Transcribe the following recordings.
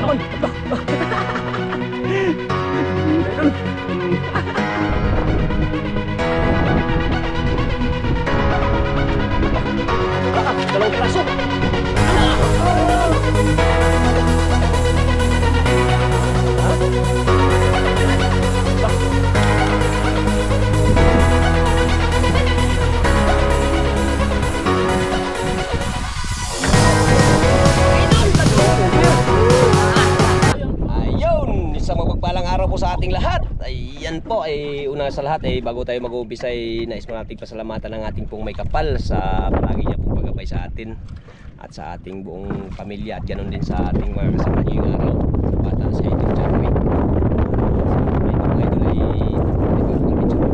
naman. Idol. Dalawang piraso. Isang mapagpalang araw po sa ating lahat. Ayan po, una sa lahat bago tayo mag-uumpisa nais mo nating pasalamatan ng ating pong may kapal sa palagi niya pong paggabay sa atin at sa ating buong pamilya, at ganoon din sa ating mga kasama ngayong araw, bata sa Idol Charlie. Mga idol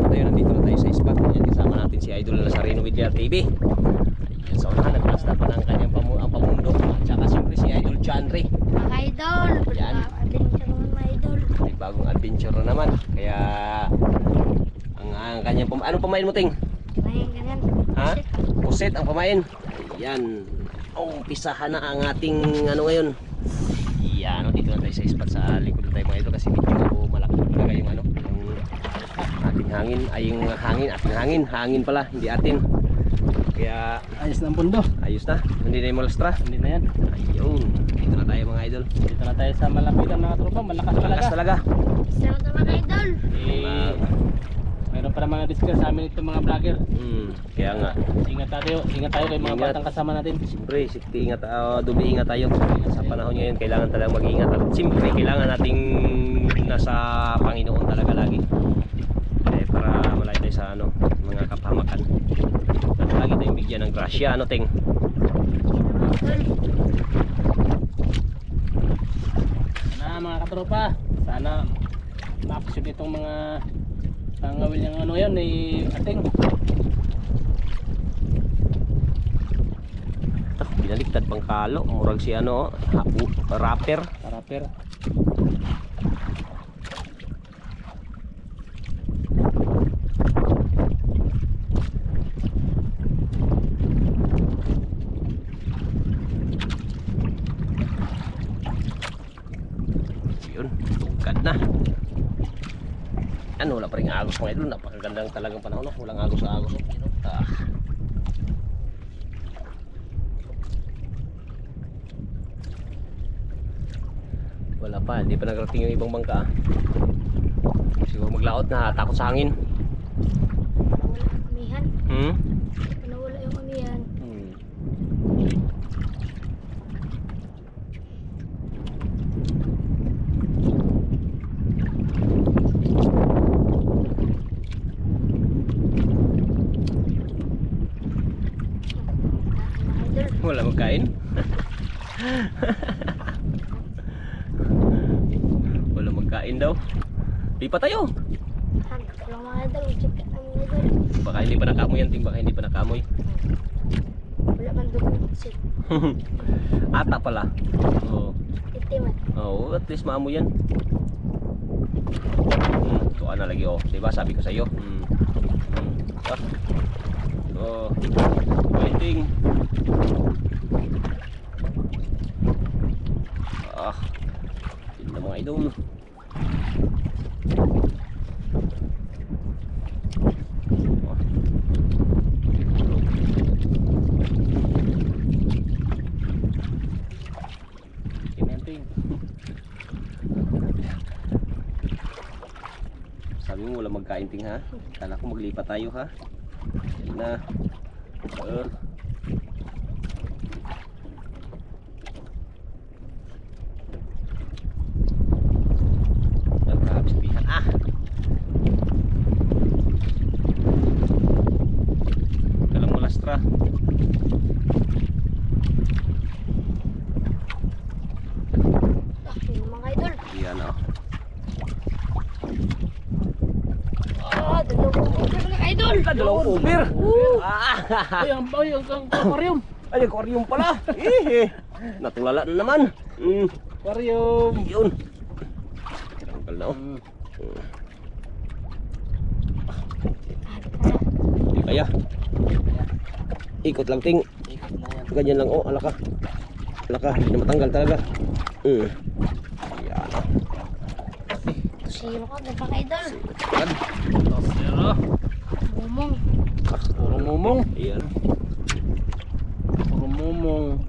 tayo, nandito na tayo sa spot. Ayan, kasama natin si Idol Nazareno Villar TV. Ayan, sa unahan nagpasta pa ng kanyang pamundo, at saka siyempre si Idol Chanry. Mga idol, may bagong adventure na naman. Kaya ang kanyang anong pamain mo, Ting? Pamain ganyan. Ha? Pusit ang pamain. Ayan. Umpisahan na ang ating ano ngayon. Ayan, dito na tayo sa spot sa likod tayo mga ito kasi medyo malaki talaga yung ano, yung ating hangin, ay yung hangin, hangin pala, hindi atin. Kaya ayos na ang pundo. ayos na, hindi na yung malastra. Hindi na yan. Ayun, dito na tayo mga idol. Dito na tayo sa malapitan mga tropa. Malakas talaga. Salamat mga idol. Mayroon pa mga discuss sa amin itong mga vlogger. Kaya nga. Ingat tayo kay mga batang kasama natin. Siyempre, ingat, dumi ingat tayo. Sa panahon ngayon, kailangan talagang mag-ingat. At siyempre, kailangan nating nasa Panginoon talaga lagi. Para malayo tayo sa ano, mga kapahamakan. At lagi tayong bigyan ng grasya. Ano, Ting? Sana mga katropa, sana ma-action itong mga ngawil yung ano yun ating. Binaliktad pang kalo, murag si ano, rapper. Yun, tugad na. Ano, wala pa rin agos mga idol. Napakagandang talagang panahon, walang agos sa agos. Wala pa, hindi pa nagrating yung ibang bangka. Siguro maglaot na, takot sa hangin. Nawala yung umihan. Nawala yung umihan. Wala magkain. Wala magkain daw. Di pa tayo. Hanap mga idol. Check ang idol. Baka hindi pa nakamoy yan, Ting. Baka hindi pa nakamoy. Wala man doon. Ata pala. Itiman. Oo, at least maamoy yan. Tuwa na lagi, diba sabi ko sa iyo. Waiting. Yun na mga idol. Sabi mo wala magkain, Ting, ha? Kala ko maglipat tayo, ha? Yan na. Kalang malastra. Yun mga idol. Yan, dalawang over. Ay, ang aquarium. Ay, aquarium pala. Natulala na naman. Aquarium. Yun. Kinanggal na, Kaya. Ikot lang, Ting. Ganyan lang, alaka. Alaka, hindi na matanggal talaga. Yan. Zero ka, mga idol. Yan. Zero. Bumong. Puro mumong. Ayan. Puro mumong.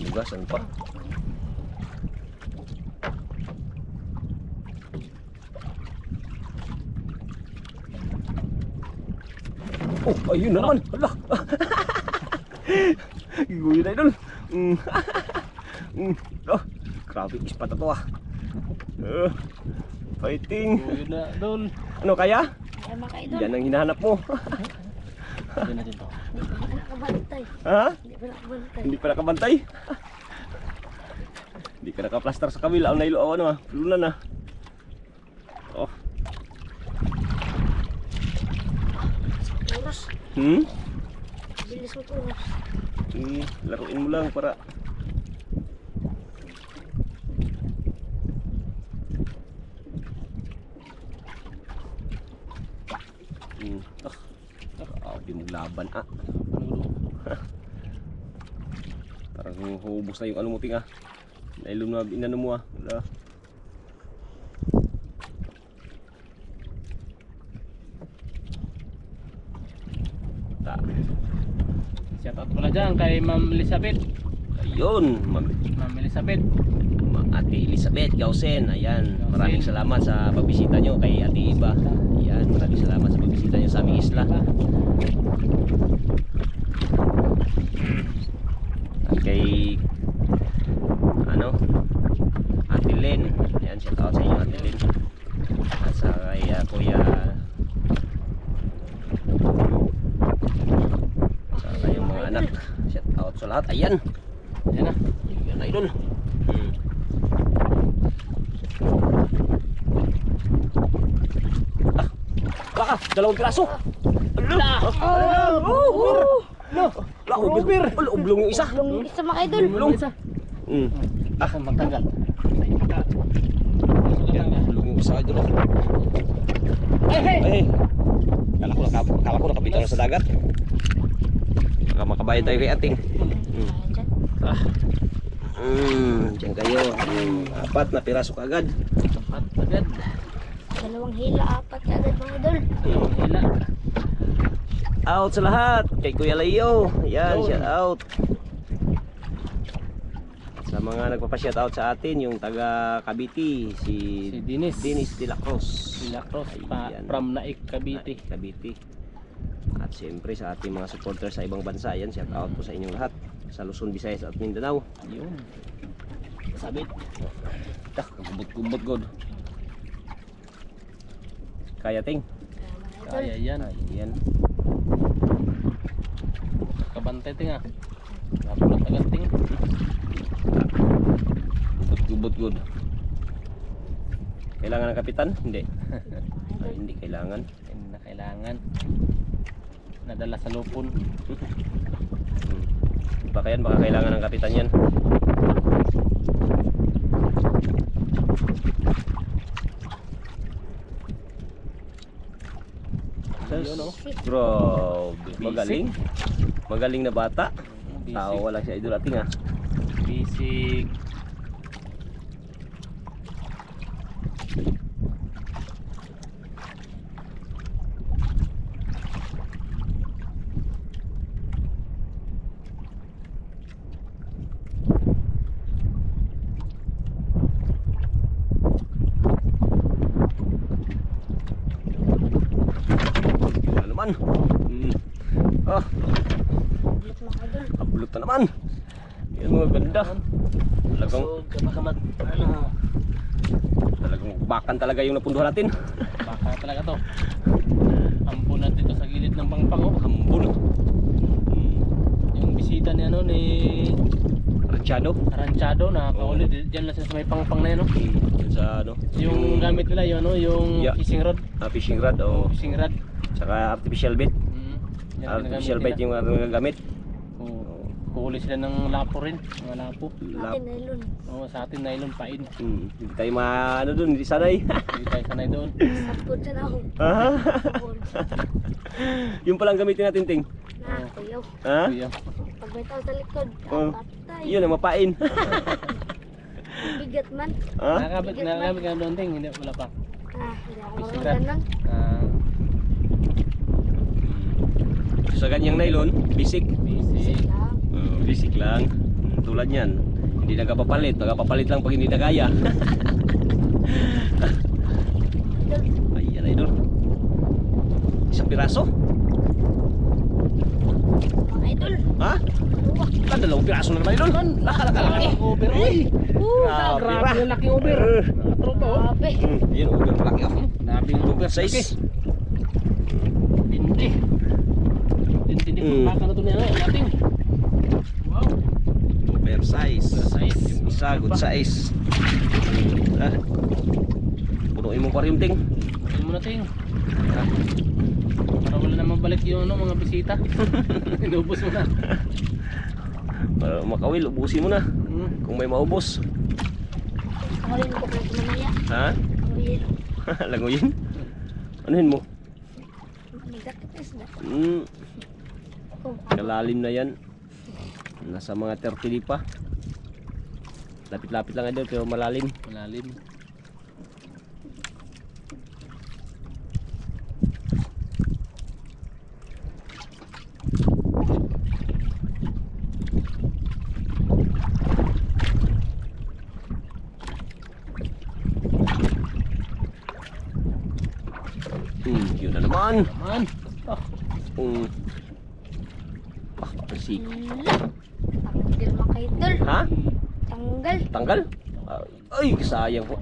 Lugasan pa. Oh, ayun naman. Hala. Giguyo na idol. Oh, grabe ispat na to ah. Fighting. Yun na, Dol. Ano kaya? Kaya mga idol. Yan ang hinahanap mo. Hindi natin to. Hindi pa nakabantay. Ha? Hindi pa nakabantay. Hindi pa nakabantay. Hindi ka nakaplaster sa kabila. Ang nailo ano ah. Lunan na. Oh. Oras. Bilis mo oras. Laruin mo lang para grabe mong laban ah. Parang hubos na yung alumuting ah. Nailom na inano mo ah. Wala. Shoutout pala dyan kay Ma'am Elizabeth. Ayun, Ma'am Elizabeth. Ate Elizabeth Gausen. Ayan, Gausen. maraming salamat sa pagbisita nyo kay Ate Iba. Ayan, maraming salamat sa pagbisita nyo sa aming isla. At kay ano, Ate Len. Ayan, shout out sa inyo Ate Len. At sa kay Kuya sa kayong mga anak. Shout out sa lahat. Ayan. Yan na. Ayan, idol. Baka, dalawang piraso. Ubir. Ublong yung isa. Long isa mga idol. Ulong isa. Ah, Magtanggal. ublong yung isa idol. Hey! Kala ko nakapitan na sa dagat. Baka makabayad tayo kay ating. Diyan kayo. Apat na piraso kagad. At agad. Dalawang hila, apat ka agad mga idol. Hila. Out sa lahat. Kay Kuya Leo. Yan, shout out. Sa mga nagpapa-shout out sa atin, yung taga Cavite, si Dinis. Dinis de la Cruz. Sila Cross. Ayan. From Naik, Cavite. Cavite. At siyempre sa ating mga supporters sa ibang bansa, yan, shout out po sa inyong lahat. Sa Luzon, Visayas at Mindanao. Yun. Sabit. Kubot-kubot god. Kaya ting. Kaya yan. Yan. Kabantay ting ah. Napulat agad ting. Kubot-kubot god. Kailangan ng kapitan? Hindi. Ay, hindi kailangan. Hindi na kailangan. Nadala sa lupon. Baka yan, baka kailangan ng kapitan yan. Yun, oh. Grabe, Basic. magaling. Magaling na bata. Basic. Tao wala siya idol ating ah. Basic. Wala naman. Ah, Ulit mga idol. abulot na naman. Yan mga ganda. Talagang, So, baka mag ano, talagang bakan talaga yung napunduhan natin. baka talaga talaga to. Ampunan dito sa gilid ng pangpang oh. Hambol. Yung bisita ni ano ni Ranchado. Ranchado na kahuli diyan lang sa may pangpang na yun oh. Yun sa ano. Yung gamit nila yung ano, yung Yeah. fishing rod. Fishing rod o Fishing rod. saka artificial bait. Yan Artificial bait ginagamit nila. yung ano gagamit. Oo. Kuhuli sila ng lapo rin, mga lapo. Atin na ilon. Oo, sa atin nylon pain. Hindi tayo ano dun, hindi sanay. Hindi tayo sanay doon. Sapod sa nahong. Yung palang gamitin natin, Ting. Na, kuyaw. Ha? Kuya. Pag may tao sa likod, Oh. patay. Yun ang mapain. Bigat man. Ha? Nakagamit ka doon ting, hindi wala pa. Hindi ako Fishing marunong ganun. Ah, Sa ganyang nylon, basic. busy. Lang. Basic lang. Tulad yan. Hindi nagpapalit. Nagpapalit lang pag hindi na kaya. Ayan, idol. Isang piraso? Mga idol. Ha? Luwak. Dalawang piraso na naman, idol. Laki. Over oy. Grabe yung laking over. Tropa oh. Grabe. Yan, over malaki ako. Nabing Over size. Hindi. Hindi baka na to niya nating. Wow. Over size. Size. Yung isa, good size. Ah. Punuin mo pa rin yung ting. Ano mo na ting? Para wala naman balik yung ano, mga bisita. Inubos mo na. Para makawil, ubusin mo na. Kung may maubos. Ako rin ko pala mamaya. Ha? Ako yun. Langoyin? Anuhin mo? Nagdakit na isda. Kung Kalalim na yan. Nasa mga 30 pa. Lapit-lapit lang idol pero malalim. Malalim. Yun na naman. Naman. Papasik. tanggal mga idol. Ha? Tanggal. Tanggal? Ay, sayang po.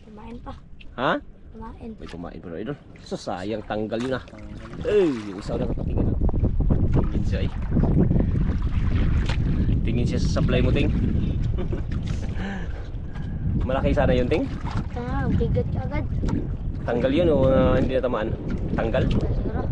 Kumain pa. Ha? Kumain. May kumain pa rin idol. So sayang tanggal yun ah. Ay, yung isa na kapatingin. Tingin siya eh. Tingin siya sa supply mo, Ting. Malaki sana yun, Ting. Bigat ka agad. Tanggal yun o hindi na tamaan? Tanggal? Siguro.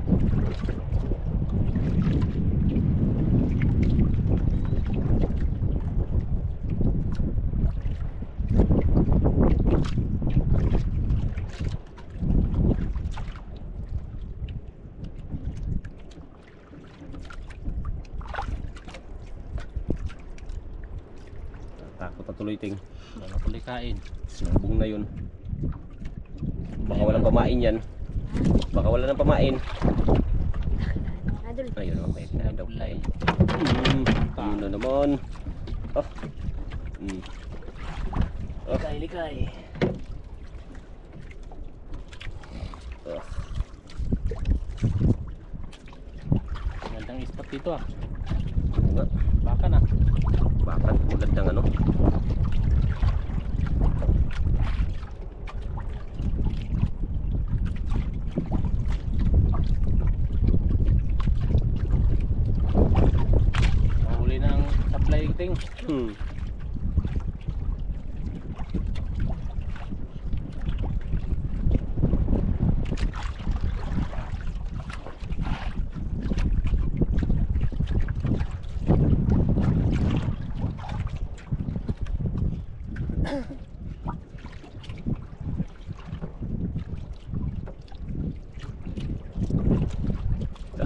Takot na tuloy, Ting. Wala tuloy kain. Sinubong na yun. Baka walang pamain yan. Baka wala ng pamain. Mga idol. Ayun naman, pahit na daw. Nablay. Yun na naman. Oh. Likay. Oh. Gandang spot dito ah. Ano nga? Baka na. Bakit? Magandang ano? Mahuli na ang supply ting.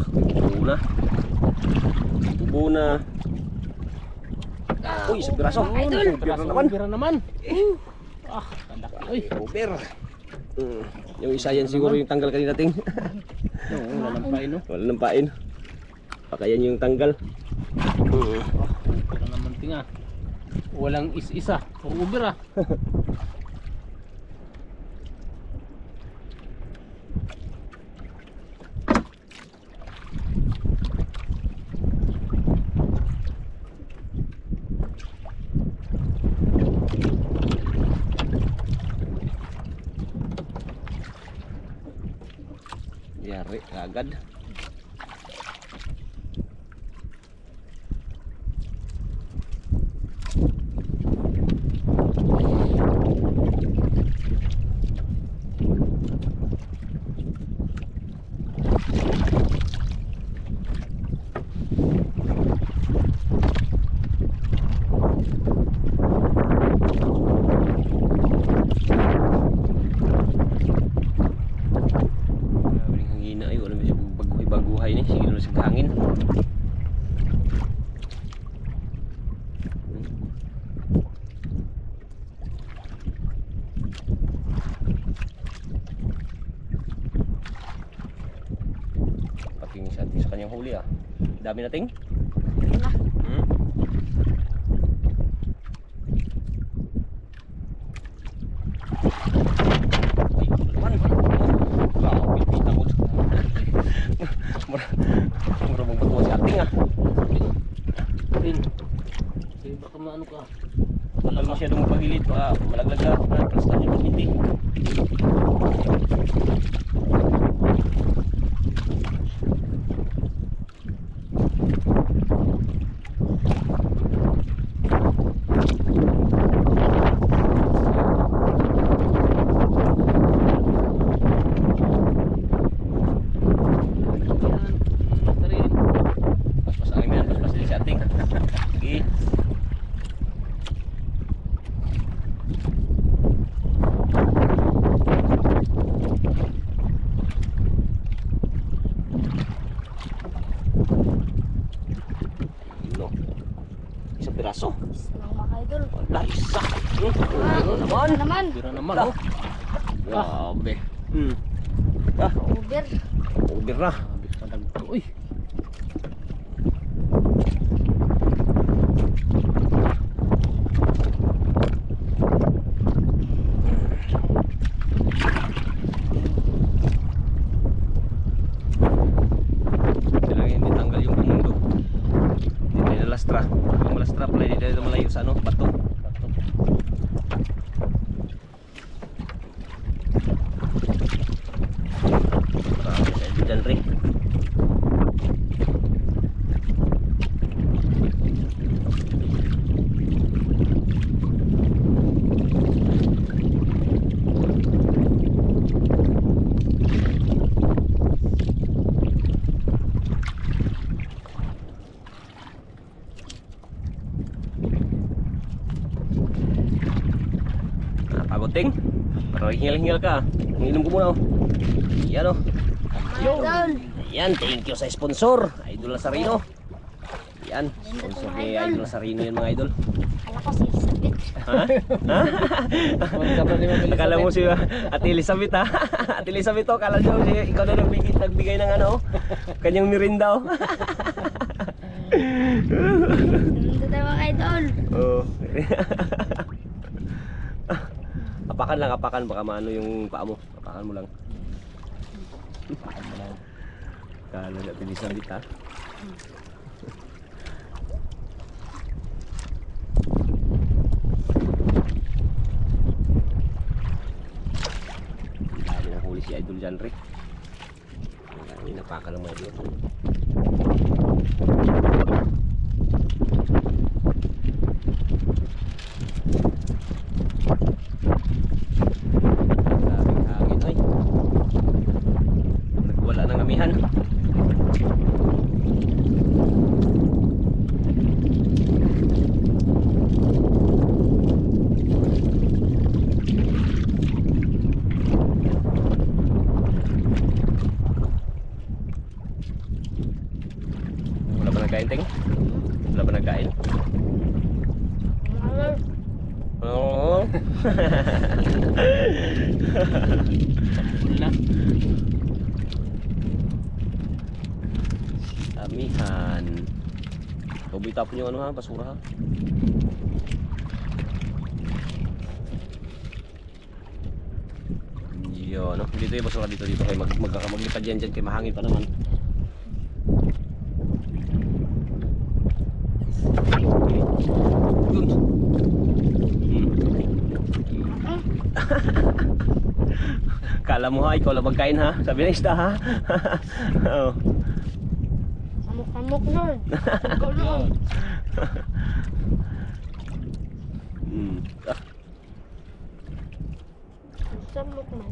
Buo na. Buo na. Uy, isang piraso. Idol. Piraso naman. Pira naman. Ah, kalaki. Uy. Over. Yung isa yan siguro yung tanggal kanina, Ting. Oo, wala nang pain no. Wala nang pain. Baka yan yung tanggal. Pira naman ting ah. Walang is-isa. Uber ah. Yari, agad. Baguhay ni sige sa hangin. Pating sa kanyang huli ah. Dami nating. Hmm? Ay, naman. Grabe, pita ko. Mura mong batuwa si ating ah. Pin. Sige, baka maano ka. Walang masyadong magpahilid pa. Malaglag ka. Prasta niya hindi. Isang piraso. Isang mga idol. Wala, isa. Ano naman? Ano naman? Bira naman Ah. oh. Grabe. Ah, Uber. uber na. Grabe ka dagto. Uy. Kailangan hindi tanggal yung mundo. Hindi tayo nalastra. Yung malastra pala, hindi tayo malayo sa ano, bato. Marami sa ito dyan rin. Pagoting. Para hingal-hingal ka. Inom ko muna oh. Yan oh. Idol. Yan, thank you sa sponsor. Idol Lazarino. Yan, sponsor ni Idol Lazarino yan mga idol. Kala ko si Elizabeth. Ha? Ha? Akala mo si Ate Elizabeth ha? Ate Elizabeth oh, akala nyo ikaw na nagbigay ng ano kanyang mirinda oh. Nandito tayo mga idol. Oh. Apakan lang, apakan baka maano yung paa mo. Apakan mo lang. Kala na bilisan dito ha. Dami ng huli si Idol dyan Rick. Dami napakan ng mga idol. Daming hangin ay. Nagwala ng amihan. Wala ba nagkain ting? Wala ba nagkain? Idol. Oo. Sampul na. Amihan. Huwag itapon yung ano ha, basura ha. Yun, no? Dito yung basura dito kayo maglipad dyan kay mahangin pa naman. Yun. Kala mo ha, ikaw lang magkain ha. Sabi ng isda ha. Oh. Samok-samok nun. Ikaw nun. Ah. Samok man.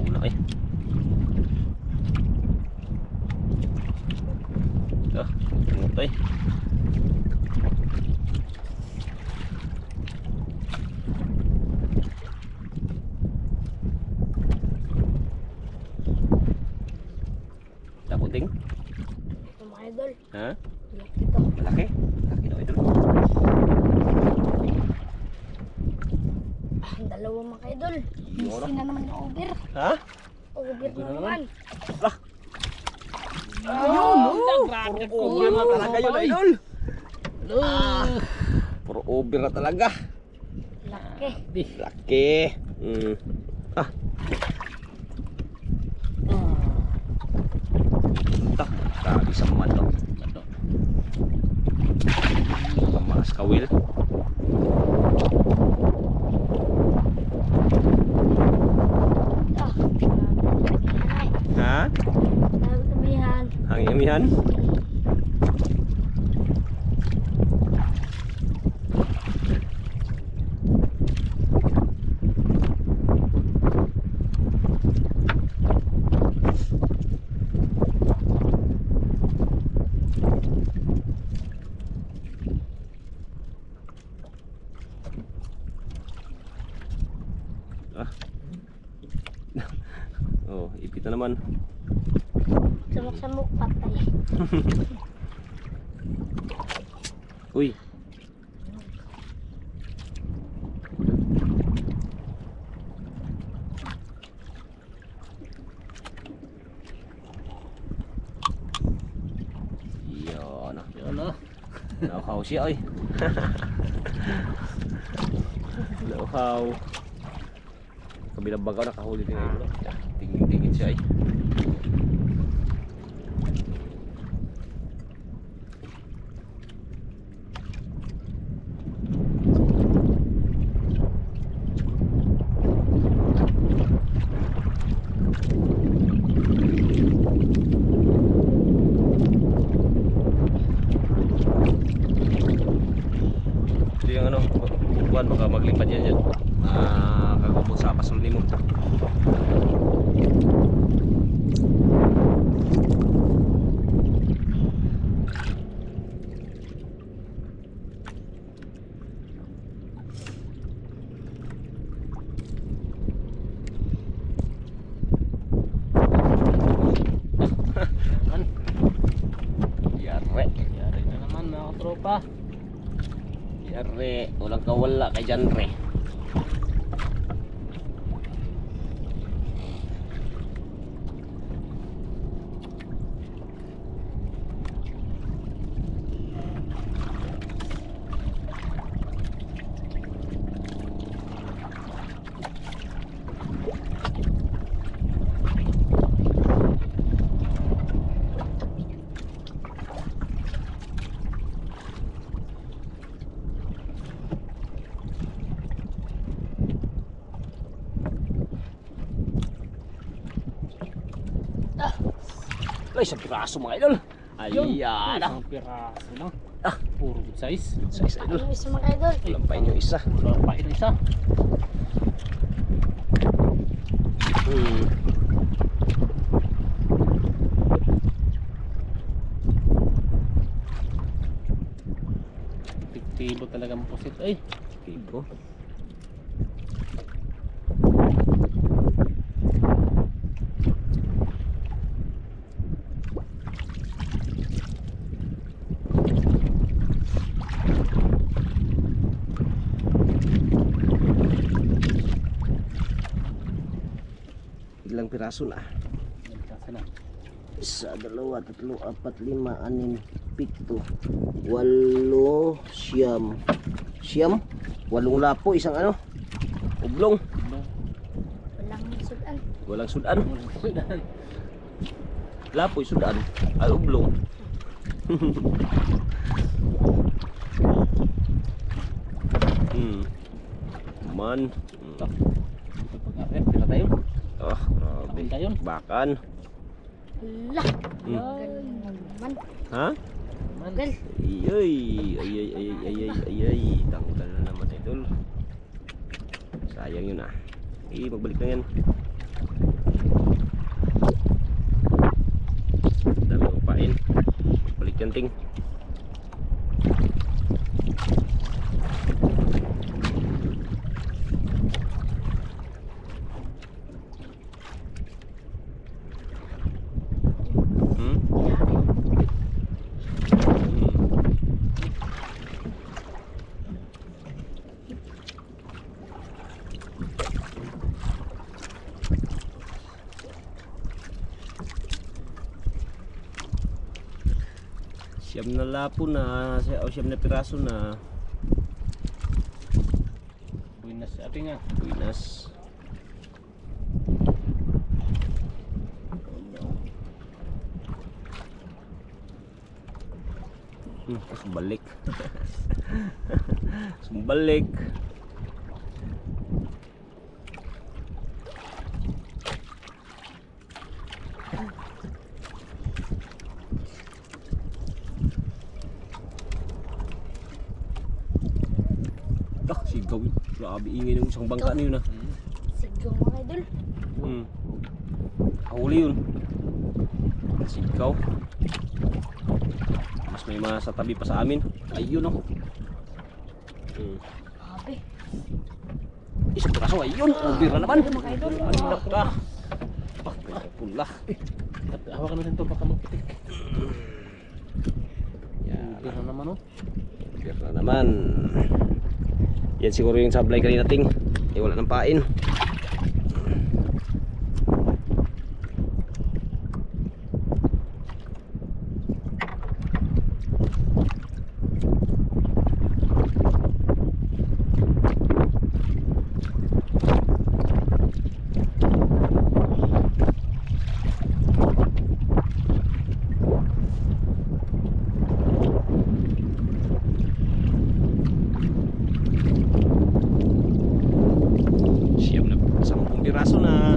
Una eh. Ito eh. Takuting? Ito mga idol. Ha? Ito. Malaki? Malaki na idol. Ang dalawa mga idol. Yun, Busy na naman yung over. Ha? Over na naman. Grabe Puro over na talaga yun idol. Ah. Puro over na talaga. Laki. Laki. Ah. Ito. Grabe sa mato. Pamakas kawil. Ha? Dami kamihan. Hangin-hamihan? Oh, ipit na naman. Samok-samok patay. Uy. Yan. Yun o. Nauhaw siya ay. Nauhaw. Kabilang bagaw nakahuli din ngayon. Tingin-tingin siya ay. Ito yung ano, bukuan baka maglimpad yan dyan. Kagubot sa pasol ni mo. Yare. Yari na naman mga katropa. Yare. Walang kawala kay Janre. Ay, isang piraso mga idol. Ayan. Isang piraso lang. Ah. Puro good size. Size idol. Ang isa mga idol. Lampain yung isa. Wala pa ito isa. Tiktibo talagang pusit. Ay, Tibo. Ilang piraso na? nagkasa na. Isa, dalawa, tatlo, apat, lima, anim, pito, walo, siyam. Siyam? Walong lapo, isang ano? Ublong. Walang sudan. Walang sudan. Lapo, sudan. Ay, ublong. Man. Pag-arep, pila tayo. Ah, grabe. Bakit tayo? Bakan. Lah. Hmm. Gagal naman. Ha? Man. Gagal. Ay. Tanggal na naman idol. Sayang yun ah. Magbalik na yan. Dami kong pain. Balik yan ting. Hmm? Siyam na lapo na, siyam na piraso na. Buinas sa ating nga. Pinas. Sumbalik. Sumbalik. Sigaw yun. Grabe ingay ng isang bangka na yun ah. Sigong mga idol. Huli yun. Sigaw. Mas may mga sa tabi pa sa amin. Ayun oh. Grabe. Isang piraso ayun. Ubir na naman. Mga idol. Anak ka. Pula. At hawakan natin ito baka magpitik. Yan. Ubir na naman oh. Ubir na naman. Yan siguro yung sablay kanina ting. Wala ng pain. Piraso na.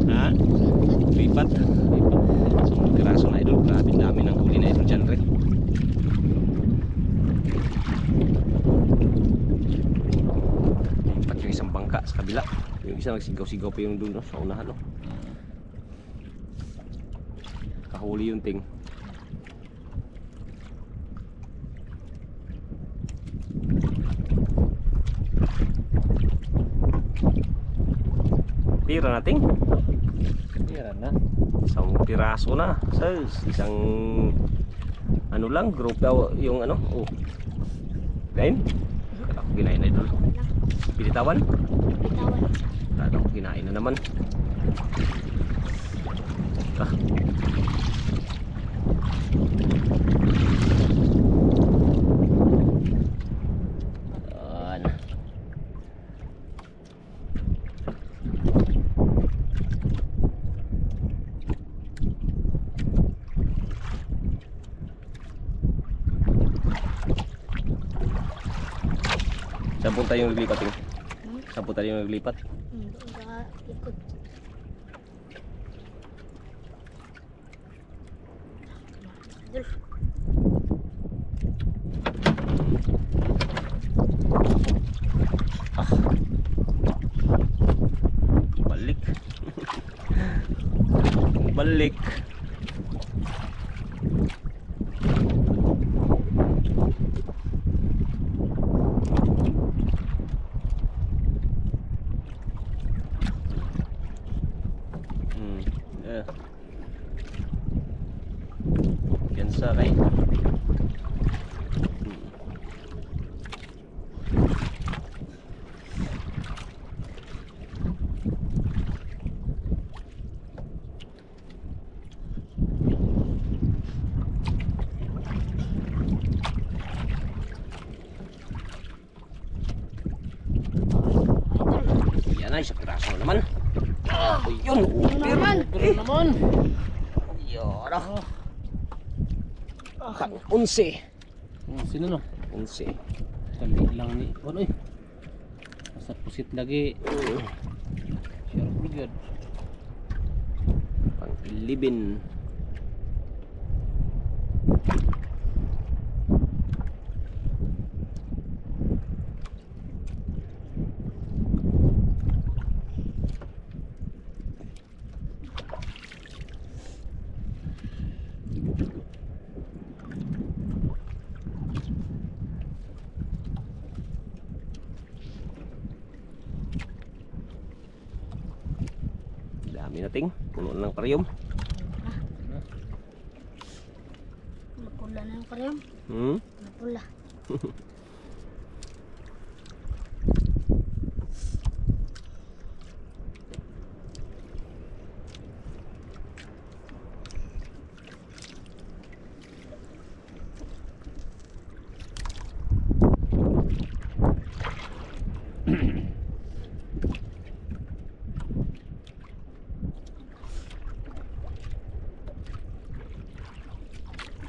Ha? Lipat. So, piraso na idol. Grabe dami ng huli na idol dyan rin. Lipat yung isang bangka sa kabila. Yung isa nagsigaw-sigaw pa yung doon no? Sa unahan no? Kahuli yung ting. Pira nating Pira na. isang piraso na sa isang ano lang group daw yung ano line kala ko ginain na idol pinitawan Bitawan. kala ko ginain na naman ah. Saan punta yung naglipat yun? Saan punta yung naglipat? Doon sa likod. Idol. Balik. Balik. Yan sa kay. Yan ay, sa piraso naman. Yun, Ano naman? Pira naman. Yo. Yun. Oh. Pang 11. Sino no? 11. Kali lang ni. Ano eh? Sa pusit lagi. Sure good. Pang 11. Dami nating puno ng aquarium. Napula na yung karyam. Hmm? Napula.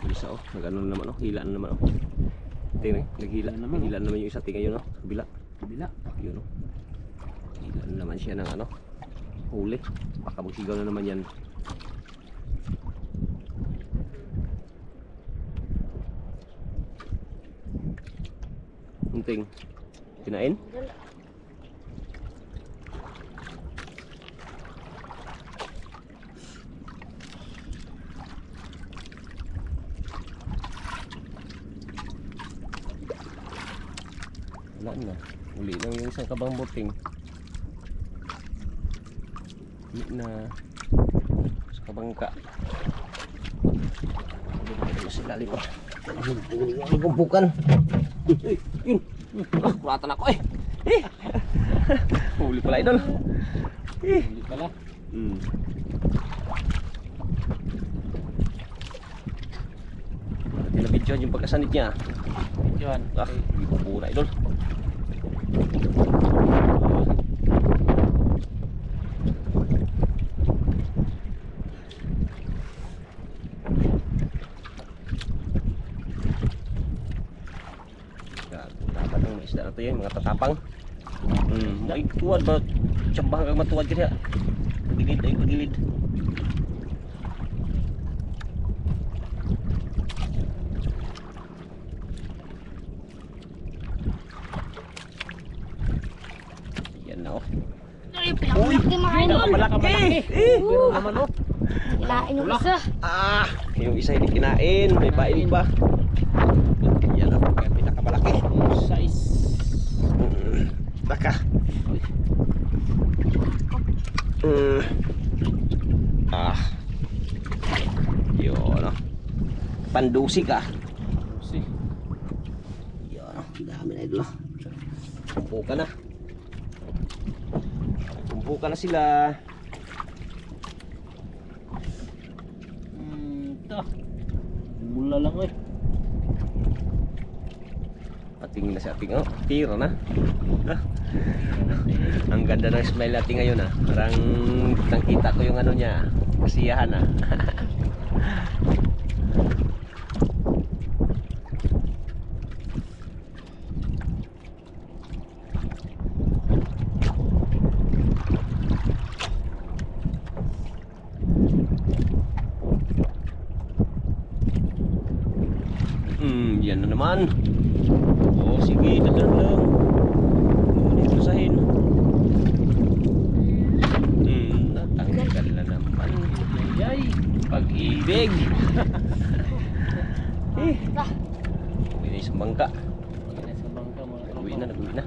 Isa oh, nag-ano na naman oh, hila na naman oh. Tingnan, naghila naman. Naghila naman yung isa, tingnan yun oh, sa kabila. Kabila. Yun oh. Hila na naman siya ng ano, huli. Baka magsigaw na naman yan. Unting, kinain? Idol. Wala na, uli lang yung isang kabang buting. Uli na sa kabangka. Sa ilalim pa. Ang bumbukan. Yun. Kuratan ako eh. Huli pala idol. Hindi pala. Hindi na video yung pagkasanit niya. Yun. Hindi pa pura idol. Dapat ang isda na ito yun, mga tatapang. Ay, tuwad ba? Tsambah kang matuwad kaya. Pagilid ay pagilid. Yan na oh. Ay, pinakalaki mga idol. Malaki. Pero naman oh. Kinain yung isa. Yung isa hindi kinain, may pain pa. Yan ang pinakamalaki. Size. Baka. Yun oh. Pandusi ka. Si. Yun oh. Dami na idol oh. Pumpuka na. Pumpuka na sila. Ito. Mula lang eh. Ating na si ating oh. Tira na. Ang ganda ng smile natin ngayon ah. Parang kitang-kita ko yung ano niya. Kasiyahan ah. Yan na naman. Oh, sige, dadan lang. Ano basahin? Natanggal na naman. Yay. Pag-ibig. Uwi na isang bangka. Sa bangka mga tropa. Uwi na, nag-uwi na.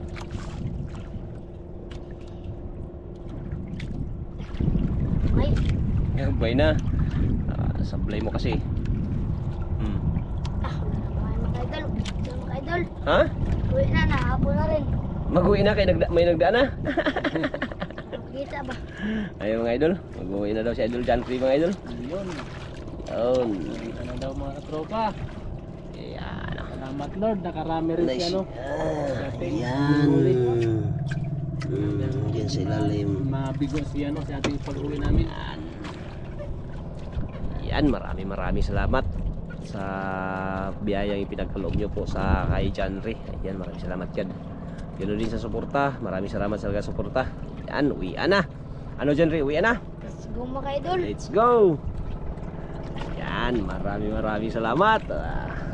Ay, Gabay na. Sablay mo kasi. wala na mga idol. Ito mga idol. Ha? Uwi na, nahapon na rin. Mag-uwi na kay may nagdaan na. Makikita ba? Ayun mga idol. Mag-uwi na daw si Idol John Free mga idol. Yun. Yun. Kita na daw mga tropa. Ayan. Salamat Lord. Nakarami rin si ano. Ayan. Diyan sa ilalim. Mabigo si ano sa ating pag-uwi namin. Yan, maraming salamat sa biyayang ipinagkaloob nyo po sa kay John Ray. Ayan, maraming salamat yan. Ganoon din sa suporta, maraming salamat sa suporta. Yan, uwian na. Ano John Ray, uwian na? Let's go mga idol. Let's go. Yan, maraming salamat.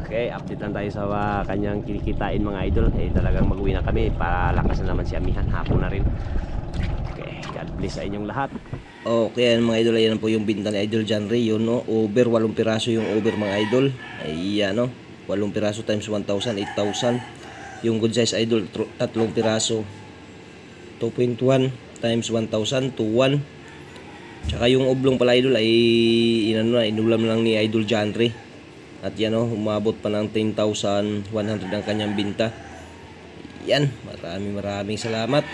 Okay, update lang tayo sa kanyang kinikitain mga idol. Talagang mag-uwi na kami. Palakas na naman si Amihan, hapon na rin. Okay, God bless sa inyong lahat. Okay, mga idol, ayan po yung binta ni Idol John Ray. Yun, no? Over, 8 piraso yung over mga idol. Ayan, no? 8 piraso times 1,000, 8,000. Yung good size idol, 3 piraso, 2.1 times 1,000, 2,1. Tsaka yung oblong pala idol ay inulam lang ni Idol John Ray. At yan, no? Umabot pa ng 10,100 ang kanyang binta. Yan, maraming salamat.